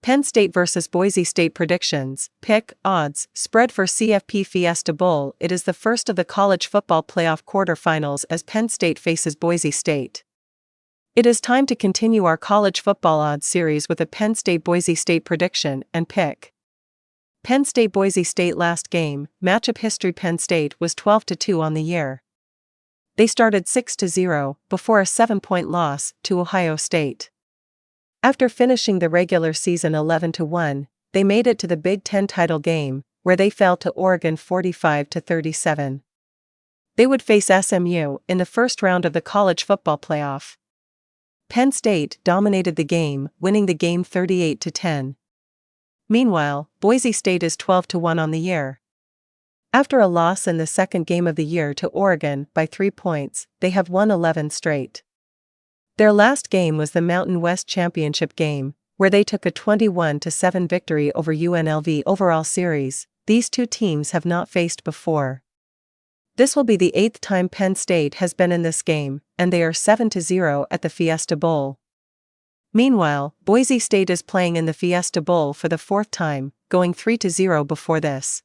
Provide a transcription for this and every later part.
Penn State vs. Boise State predictions, pick, odds, spread for CFP Fiesta Bowl. It is the first of the college football playoff quarterfinals as Penn State faces Boise State. It is time to continue our college football odds series with a Penn State-Boise State prediction and pick. Penn State-Boise State last game, matchup history. Penn State was 12-2 on the year. They started 6-0 before a 7-point loss to Ohio State. After finishing the regular season 11-1, they made it to the Big Ten title game, where they fell to Oregon 45-37. They would face SMU in the first round of the college football playoff. Penn State dominated the game, winning the game 38-10. Meanwhile, Boise State is 12-1 on the year. After a loss in the second game of the year to Oregon by 3 points, they have won 11 straight. Their last game was the Mountain West Championship game, where they took a 21-7 victory over UNLV. Overall series, these two teams have not faced before. This will be the 8th time Penn State has been in this game, and they are 7-0 at the Fiesta Bowl. Meanwhile, Boise State is playing in the Fiesta Bowl for the 4th time, going 3-0 before this.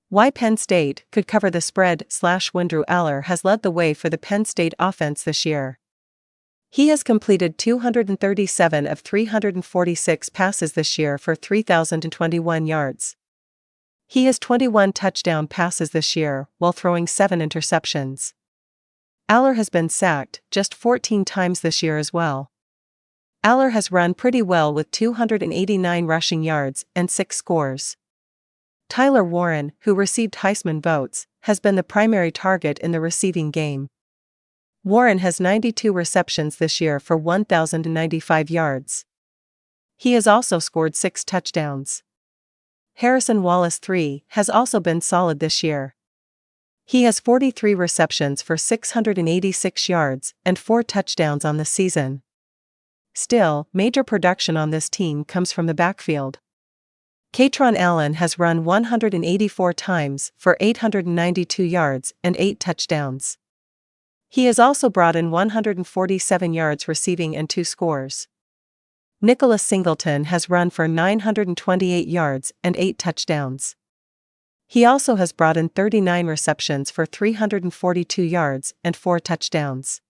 Why Penn State could cover the spread/win. Drew Allar has led the way for the Penn State offense this year. He has completed 237 of 346 passes this year for 3,021 yards. He has 21 touchdown passes this year while throwing 7 interceptions. Allar has been sacked just 14 times this year as well. Allar has run pretty well with 289 rushing yards and 6 scores. Tyler Warren, who received Heisman votes, has been the primary target in the receiving game. Warren has 92 receptions this year for 1,095 yards. He has also scored 6 touchdowns. Harrison Wallace III has also been solid this year. He has 43 receptions for 686 yards and 4 touchdowns on the season. Still, major production on this team comes from the backfield. Katron Allen has run 184 times for 892 yards and 8 touchdowns. He has also brought in 147 yards receiving and 2 scores. Nicholas Singleton has run for 928 yards and 8 touchdowns. He also has brought in 39 receptions for 342 yards and 4 touchdowns.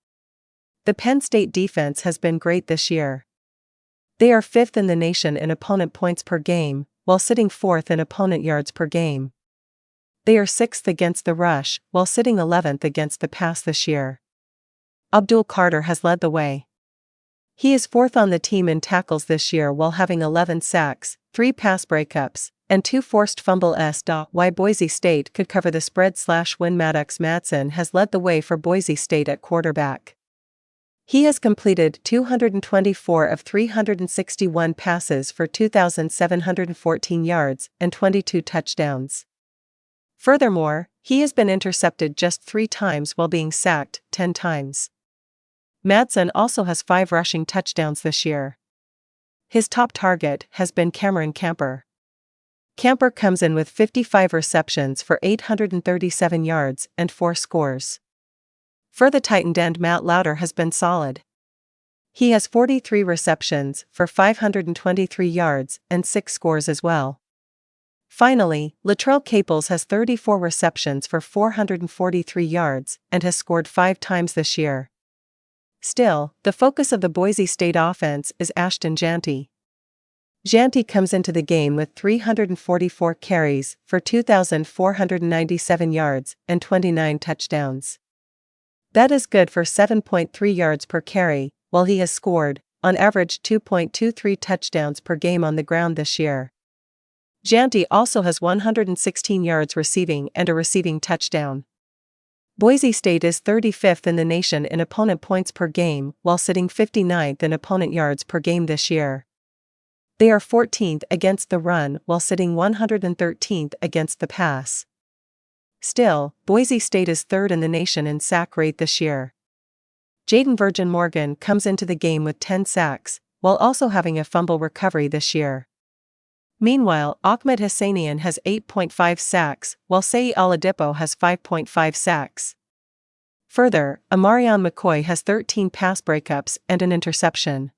The Penn State defense has been great this year. They are 5th in the nation in opponent points per game, while sitting 4th in opponent yards per game. They are 6th against the rush, while sitting 11th against the pass this year. Abdul Carter has led the way. He is 4th on the team in tackles this year while having 11 sacks, 3 pass breakups, and 2 forced fumbles. Why Boise State could cover the spread/win. Maddox Madsen has led the way for Boise State at quarterback. He has completed 224 of 361 passes for 2,714 yards and 22 touchdowns. Furthermore, he has been intercepted just 3 times while being sacked 10 times. Madsen also has 5 rushing touchdowns this year. His top target has been Cameron Camper. Camper comes in with 55 receptions for 837 yards and 4 scores. For the tight end Matt Lauder has been solid. He has 43 receptions for 523 yards and 6 scores as well. Finally, Latrell Caples has 34 receptions for 443 yards and has scored 5 times this year. Still, the focus of the Boise State offense is Ashton Jeanty. Jeanty comes into the game with 344 carries for 2,497 yards and 29 touchdowns. That is good for 7.3 yards per carry, while he has scored, on average 2.23 touchdowns per game on the ground this year. Jeanty also has 116 yards receiving and a receiving touchdown. Boise State is 35th in the nation in opponent points per game while sitting 59th in opponent yards per game this year. They are 14th against the run while sitting 113th against the pass. Still, Boise State is 3rd in the nation in sack rate this year. Jaden Virgin Morgan comes into the game with 10 sacks, while also having a fumble recovery this year. Meanwhile, Ahmed Hassanian has 8.5 sacks, while Sei Oladipo has 5.5 sacks. Further, Amarion McCoy has 13 pass breakups and an interception.